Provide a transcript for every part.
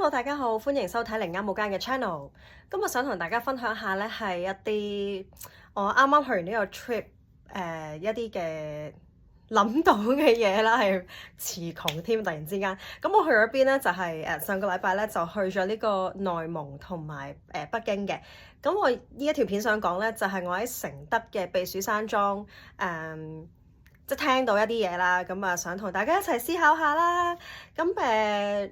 Hello，大家好，歡迎收睇零啱冇間嘅 channel。今日想同大家分享下咧，係一啲我啱啱去完呢個 trip，一啲嘅諗到嘅嘢啦，係詞窮添，突然之間。咁我去咗邊咧？就係上個禮拜咧就去咗呢個內蒙同埋北京嘅。咁我呢一條片想講咧，就係我喺承德嘅避暑山莊即係聽到一啲嘢啦，咁啊想同大家一齊思考下啦。咁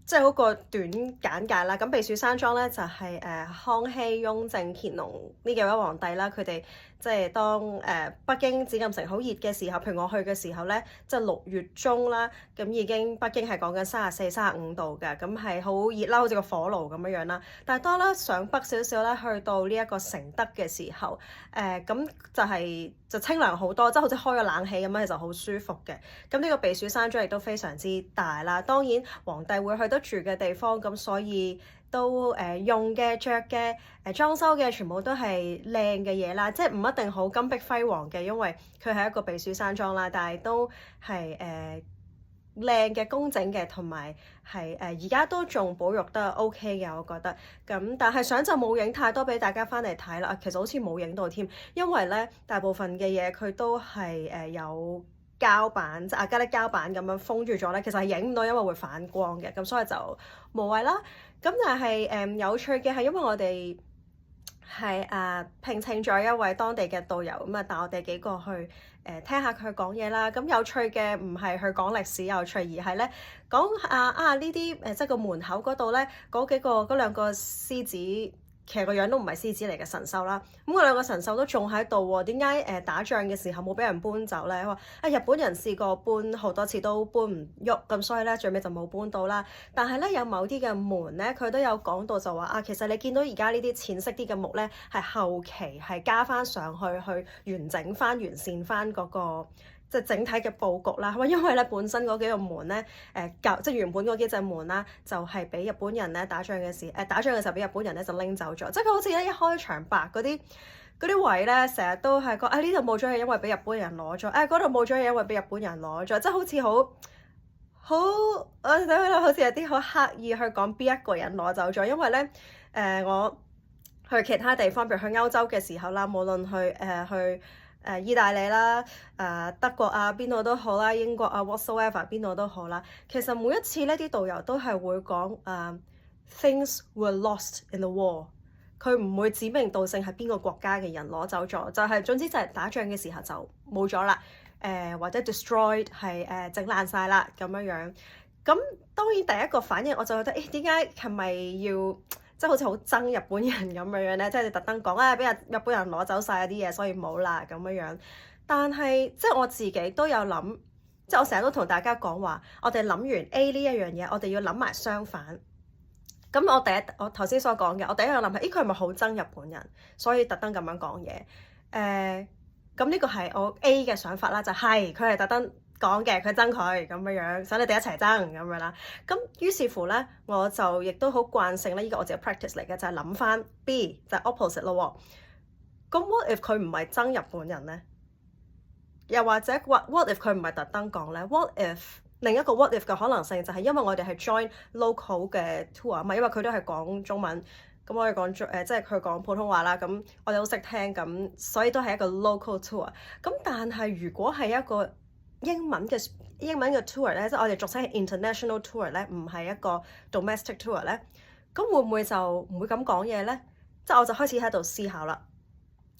即係嗰個短簡介啦。咁避暑山莊咧就係康熙、雍正、乾隆呢幾位皇帝啦，佢哋即係當北京紫禁城好熱嘅時候，譬如我去嘅時候咧，即係6月中啦，咁已經北京係講緊34、35度嘅，咁係好熱啦，好似個火爐咁樣樣啦。但係當咧上北少少咧，去到呢一個承德嘅時候，咁就清涼好多，即係好似開咗冷氣咁樣，其實好舒服嘅。咁呢個避暑山莊亦都非常之大啦。當然皇帝會去得住嘅地方，咁所以都用嘅、着嘅、裝修嘅全部都係靚嘅嘢啦，即係唔一定好金碧輝煌嘅，因為佢係一個避暑山莊啦，但係都係靚嘅、工整嘅，同埋係而家都仲保育得 OK 嘅，我覺得。咁但係相就冇影太多俾大家翻嚟睇啦，其實好似冇影到添，因為咧大部分嘅嘢佢都係有膠板，即係亞加力膠板咁樣封住咗咧，其實係影唔到，因為會反光嘅，咁所以就無謂啦。咁但係有趣嘅係，因為我哋係聘請咗一位當地嘅導遊，咁啊帶我哋幾個去聽下佢講嘢啦。咁有趣嘅唔係去講歷史有趣，而係咧講呢啲即係個門口嗰度咧嗰兩個獅子。其實個樣都唔係獅子嚟嘅神獸啦，咁嗰兩個神獸都仲喺度喎。點解打仗嘅時候冇俾人搬走咧？話日本人試過搬好多次都搬唔喐，咁所以咧最尾就冇搬到啦。但係咧有某啲嘅門咧，佢都有講到就話其實你見到而家呢啲淺色啲嘅木咧，係後期係加翻上去完整翻、完善翻嗰個。即係整體嘅佈局啦，因為咧本身嗰幾個門咧，即係原本嗰幾隻門啦，就係俾日本人咧打仗嘅時候俾日本人咧就拎走咗，即係佢好似咧一開場白嗰啲位咧，成日都係講呢度冇咗嘢，因為俾日本人攞咗，嗰度冇咗嘢，因為俾日本人攞咗，即係好似我睇到好似有啲好刻意去講邊一個人攞走咗，因為咧我去其他地方，譬如去歐洲嘅時候啦，無論去意大利啦、德國邊度都好啦，英國whatsoever 邊度都好啦。其實每一次呢啲導遊都係會講things were lost in the war， 佢唔會指名道姓係邊個國家嘅人攞走咗，就係總之就係打仗嘅時候就冇咗啦，或者 destroyed 係整爛晒啦咁樣樣。咁當然第一個反應我就覺得點解係咪要？即係好似好憎日本人咁樣咧，即係你特登講俾日本人攞走晒啲嘢，所以冇啦咁樣。但係即係我自己都有諗，即係我成日都同大家講話，我哋諗完 A 呢一樣嘢，我哋要諗埋相反。咁我頭先所講嘅，我第一個諗係，佢係咪好憎日本人，所以特登咁樣講嘢？咁呢個係我 A 嘅想法啦，就係佢係特登講嘅，佢憎佢咁樣，想你哋一齊憎咁樣啦。咁於是乎咧，我就亦都好慣性咧，呢個我自己 practice 嚟嘅，就係諗翻 B 就係 opposite 咯。咁 what if 佢唔係憎日本人咧？又或者 what if 佢唔係特登講咧？What if 另一個 what if 嘅可能性就係因為我哋係 join local 嘅 tour 啊嘛，因為佢都係講中文。咁我哋講即係佢講普通話啦，咁我哋都識聽，咁所以都係一個 local tour。咁但係如果係一個英文嘅 tour 咧，即係我哋俗稱係 international tour 咧，唔係一個 domestic tour 咧，咁會唔會就唔會咁講嘢咧？即係我就開始喺度思考啦。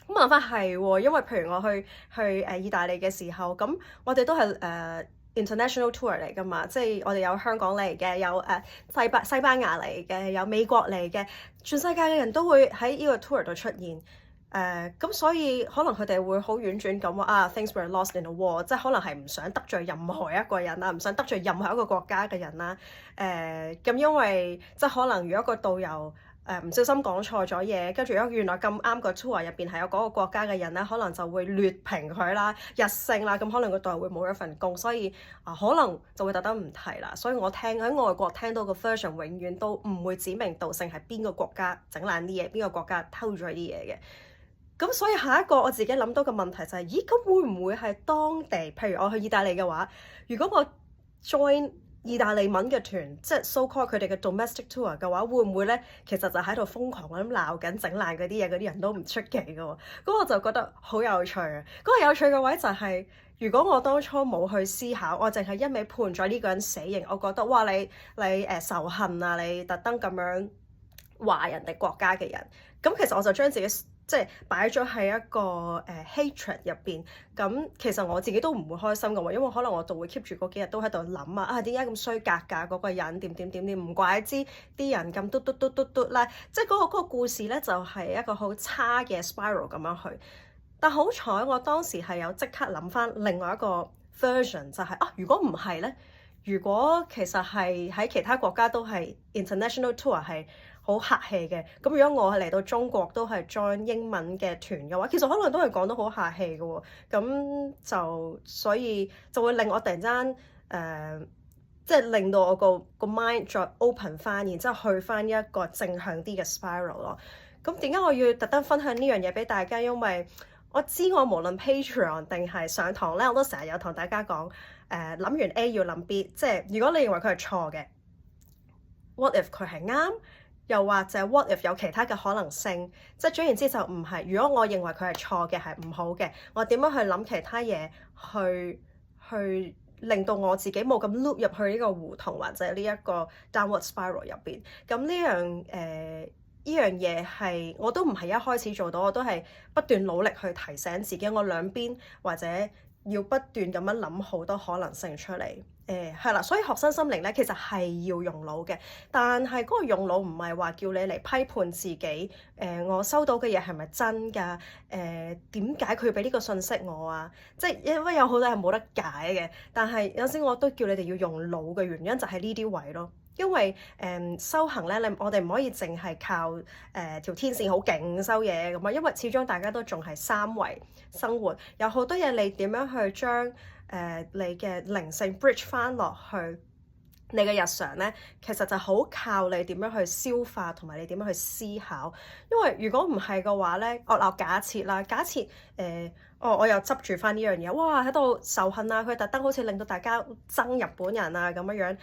咁諗翻係喎，因為譬如我去意大利嘅時候，咁我哋都係international tour 嚟㗎嘛，即係我哋有香港嚟嘅，有西班牙嚟嘅，有美國嚟嘅，全世界嘅人都會喺呢個 tour 度出現。咁所以可能佢哋會好婉轉咁話things were lost in the war， 即係可能係唔想得罪任何一個人啦，唔想得罪任何一個國家嘅人啦。咁因為即係可能如果個導遊唔小心講錯咗嘢，跟住如果原來咁啱個 tour 入邊係有嗰個國家嘅人咧，可能就會劣評佢啦、日性啦，咁可能個導遊會冇咗份工，所以可能就會特登唔提啦。所以我喺外國聽到個 version 永遠都唔會指名道姓係邊個國家整爛啲嘢，邊個國家偷咗啲嘢嘅。咁所以下一個我自己諗到嘅問題就係，咦咁會唔會係當地？譬如我去意大利嘅話，如果我 join 意大利文嘅團，即係 so called 佢哋嘅 domestic tour 嘅話，會唔會咧其實就喺度瘋狂咁鬧緊整爛嗰啲嘢，嗰啲人都唔出奇嘅喎。咁我就覺得好有趣啊！嗰個有趣嘅位就係，如果我當初冇去思考，我淨係一味判咗呢個人死刑，我覺得哇你仇恨啊，你特登咁樣話人哋國家嘅人，咁其實我就將自己即係擺咗喺一個hatred 入邊，咁其實我自己都唔會開心嘅喎，因為可能我就會 keep 住嗰幾日都喺度諗啊點解咁衰格㗎嗰個人點，唔怪之啲人咁嘟啦，即係嗰個故事咧就係一個好差嘅 spiral 咁樣去。但好彩我當時係有即刻諗翻另外一個 version，就係如果唔係咧，如果其實係喺其他國家都係 international tour 係好客氣嘅，咁如果我係嚟到中國都係 join 英文嘅團嘅話，其實可能都係講得好客氣嘅喎，咁就所以就會令我突然間即係令到我個 mind 再 open 翻，然之後去翻一個正向啲嘅 spiral 咯。咁點解我要特登分享呢樣嘢俾大家？因為我知我無論 Patreon 定係上堂咧，我都成日有同大家講諗完 A 要諗 B，即係如果你認為佢係錯嘅，what if 佢係啱？又或者 what if 有其他嘅可能性，即係總言之就唔係。如果我認為佢係錯嘅，係唔好嘅，我點樣去諗其他嘢，去令到我自己冇咁 loop 入去呢個胡同或者呢一個 downward spiral 入邊。咁呢樣嘢係我都唔係一開始做到，我都係不斷努力去提醒自己，我兩邊或者要不斷咁樣諗好多可能性出嚟。係啦，所以學生心靈咧，其實係要用腦嘅，但係嗰個用腦唔係話叫你嚟批判自己。我收到嘅嘢係咪真㗎？點解佢俾呢個信息我啊？即係因為有好多係冇得解嘅，但係有時我都叫你哋要用腦嘅原因就係呢啲位咯。因為修行咧，我哋唔可以淨係靠條天線好勁收嘢咁啊，因為始終大家都仲係三維生活，有好多嘢你點樣去將你嘅靈性 bridge 翻落去你嘅日常咧，其實就好靠你點樣去消化同埋你點樣去思考。因為如果唔係嘅話咧，假設啦，假設我又執住翻呢樣嘢，哇喺度仇恨啊，佢特登好似令到大家憎日本人啊咁樣。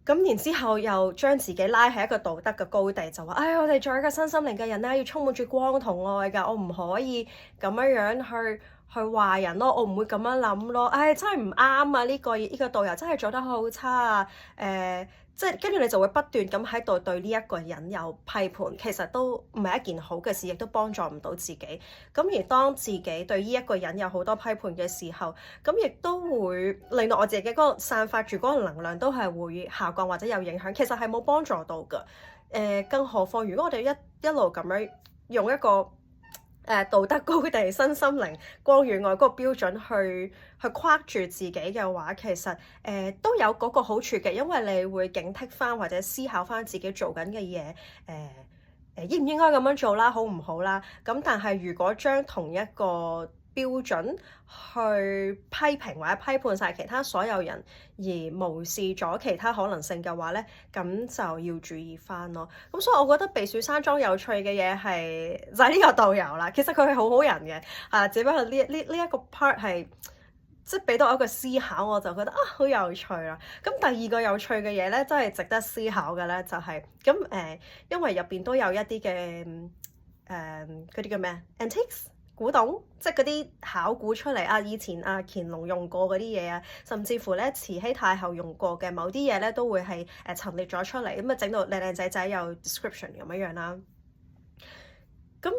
咁然之後又將自己拉喺一個道德嘅高地，就話：我哋作為一個身心靈嘅人咧，要充滿住光同愛㗎，我唔可以咁樣去話人咯，我唔會咁樣諗咯。真係唔啱啊！呢個導遊真係做得好差啊！即係跟住你就會不斷咁喺度對呢一個人有批判，其實都唔係一件好嘅事，亦都幫助唔到自己。咁而當自己對呢一個人有好多批判嘅時候，咁亦都會令到我自己嗰個散發住嗰個能量都係會下降或者有影響，其實係冇幫助到㗎。更何況如果我哋一路咁樣用一個道德高地、身心靈、光與愛嗰個標準去框住自己嘅話，其實都有嗰個好處嘅，因為你會警惕翻或者思考翻自己做緊嘅嘢，應唔應該咁樣做啦，好唔好啦？咁但係如果將同一個標準去批評或者批判晒其他所有人，而無視咗其他可能性嘅話咧，咁就要注意翻咯。咁所以我覺得避暑山莊有趣嘅嘢係就係呢個導遊啦。其實佢係好好人嘅，只不過呢一個 part 係即係俾到我一個思考，我就覺得好有趣啦。咁第二個有趣嘅嘢咧，真係值得思考嘅咧，就係咁因為入邊都有一啲嘅嗰啲叫咩 antiques。古董，即係嗰啲考古出嚟啊！以前乾隆用過嗰啲嘢啊，甚至乎咧慈禧太后用過嘅某啲嘢咧，都會係陳列咗出嚟，咁整到靚靚仔仔有 description 咁樣啦。咁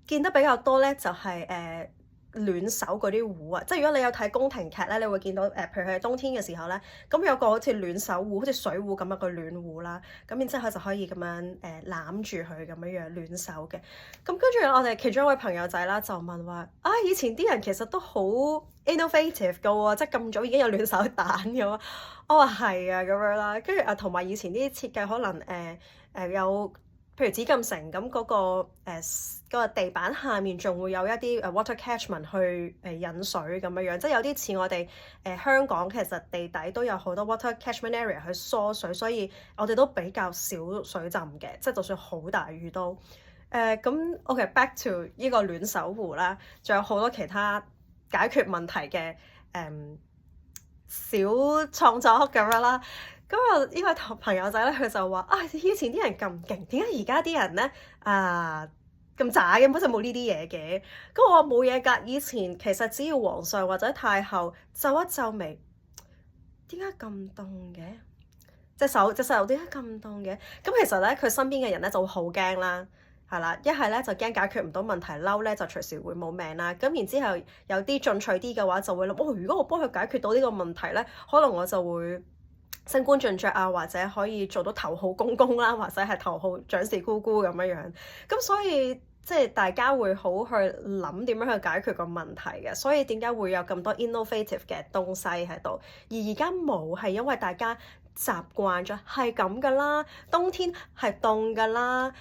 見得比較多咧，就係暖手嗰啲壺啊，即係如果你有睇宮廷劇咧，你會見到譬如佢係冬天嘅時候咧，咁有個好似暖手壺，好似水壺咁樣嘅暖壺啦，咁然之後就可以咁樣攬住佢咁樣暖手嘅。咁跟住我哋其中一位朋友仔啦，就問話以前啲人其實都好 innovative 㗎喎，即係咁早已經有暖手蛋嘅。我話係啊咁樣啦，跟住同埋以前啲設計可能有。譬如紫禁城咁嗰個地板下面仲會有一啲water catchment 去引水咁樣，即係有啲似我哋香港其實地底都有好多 water catchment area 去疏水，所以我哋都比較少水浸嘅，即係就算好大雨都咁。OK back to 呢個暖手壺啦，仲有好多其他解決問題嘅小創作咁樣啦。咁啊，呢位朋友仔咧，佢就話：啊，以前啲人咁勁，點解而家啲人咧咁渣嘅？好似冇呢啲嘢嘅。咁我話冇嘢㗎，以前其實只要皇上或者太后皺一皺眉，點解咁凍嘅？隻手點解咁凍嘅？咁其實咧，佢身邊嘅人咧就會好驚啦，係啦，一係咧就驚解決唔到問題，嬲咧就隨時會冇命啦。咁然之後有啲進取啲嘅話，就會諗：哦，如果我幫佢解決到呢個問題咧，可能我就會升官進爵啊，或者可以做到頭號公公啦，或者係頭號長氏姑姑咁樣樣。咁所以即係大家會好去諗點樣去解決個問題嘅。所以點解會有咁多 innovative 嘅東西喺度？而家冇係因為大家習慣咗係咁噶啦，冬天係凍噶啦，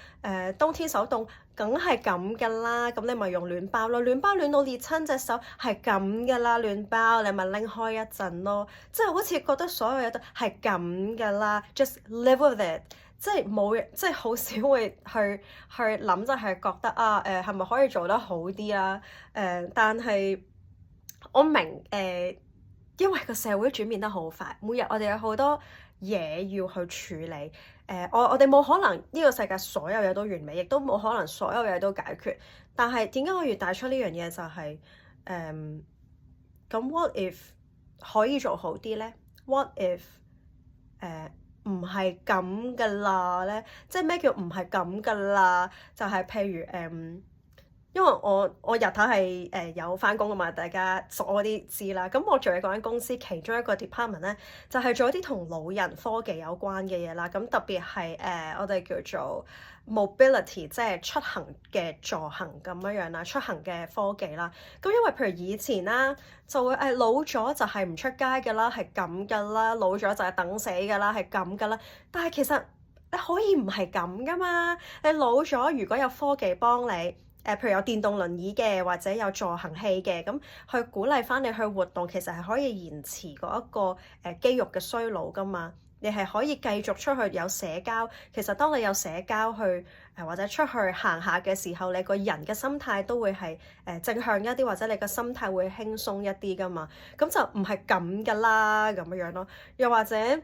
冬天手凍梗係咁噶啦，咁你咪用暖包咯，暖包暖到裂親隻手係咁噶啦，暖包你咪拎開一陣咯，即係好似覺得所有嘢都係咁噶啦，just live with it，即係冇，即係好少會去諗，就係覺得係咪可以做得好啲啦？但係我明因為個社會轉變得好快，每日我哋有好多嘢要去處理。我哋冇可能呢個世界所有嘢都完美，亦都冇可能所有嘢都解決。但係點解我要帶出呢樣嘢就係咁？What if 可以做好啲咧？What if 唔係咁噶啦咧？即係咩叫唔係咁噶啦？就係譬如因為我日頭係有返工㗎嘛，大家熟嗰啲知啦。咁我做嘅嗰間公司其中一個 department 咧，就係做一啲同老人科技有關嘅嘢啦。咁特別係我哋叫做 mobility，即係出行嘅助行咁樣啦，出行嘅科技啦。咁因為譬如以前啦，就會老咗就係唔出街㗎啦，係咁㗎啦，老咗就係等死㗎啦，係咁㗎啦。但係其實你可以唔係咁㗎嘛？你老咗如果有科技幫你。譬如有電動輪椅嘅，或者有助行器嘅，咁去鼓勵翻你去活動，其實係可以延遲嗰一個肌肉嘅衰老噶嘛。你係可以繼續出去有社交，其實當你有社交去或者出去行下嘅時候，你個人嘅心態都會係正向一啲，或者你個心態會輕鬆一啲噶嘛。咁就唔係咁噶啦，咁樣咯。又或者，譬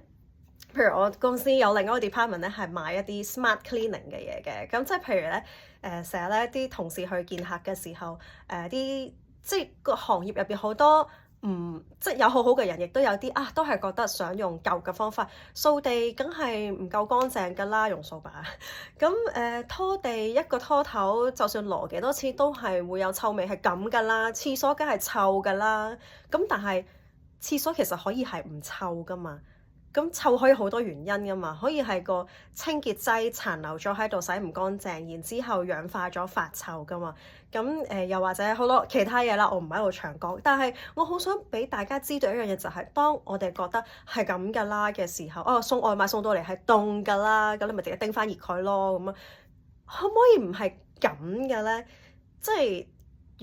如我公司有另一個 department 咧，係賣一啲 smart cleaning 嘅嘢嘅，咁即係譬如咧。成日咧啲同事去見客嘅時候，啲即係個行業入邊好多即係有好好嘅人，亦都有啲都係覺得想用舊嘅方法掃地，梗係唔夠乾淨㗎啦，用掃把。咁拖地一個拖頭，就算攞幾多次都係會有臭味，係咁㗎啦。廁所梗係臭㗎啦。咁但係廁所其實可以係唔臭㗎嘛。咁臭可以好多原因㗎嘛，可以係個清潔劑殘留咗喺度洗唔乾淨，然之後氧化咗發臭㗎嘛。咁又或者好多其他嘢啦，我唔喺度長講。但係我好想俾大家知道一樣嘢，就係當我哋覺得係咁㗎啦嘅時候，送外賣送到嚟係凍㗎啦，咁你咪直接叮翻熱佢咯。咁可唔可以唔係咁嘅咧？即係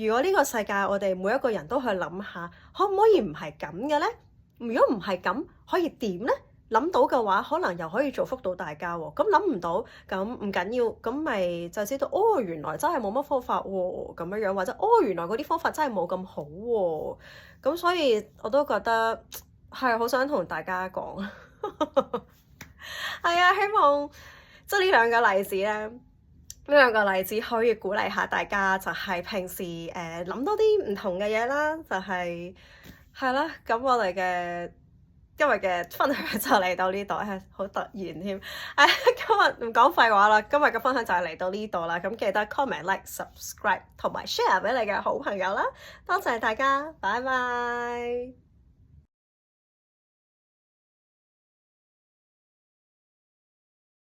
如果呢個世界我哋每一個人都去諗下，可唔可以唔係咁嘅咧？如果唔係咁，可以點呢？諗到嘅話，可能又可以造福到大家喎。咁諗唔到，咁唔緊要，咁咪就知道原來真係冇乜方法喎，咁樣樣，或者原來嗰啲方法真係冇咁好喎。咁所以我都覺得係好想同大家講，係啊，希望即係呢兩個例子咧，呢兩個例子可以鼓勵下大家，就係平時諗多啲唔同嘅嘢啦，就係。係啦，咁我哋嘅今日嘅分享就嚟到呢度，好突然添。今日唔講廢話啦，今日嘅分享就係嚟到呢度啦。咁記得 comment、like、subscribe 同埋 share 俾你嘅好朋友啦。多謝大家，拜拜。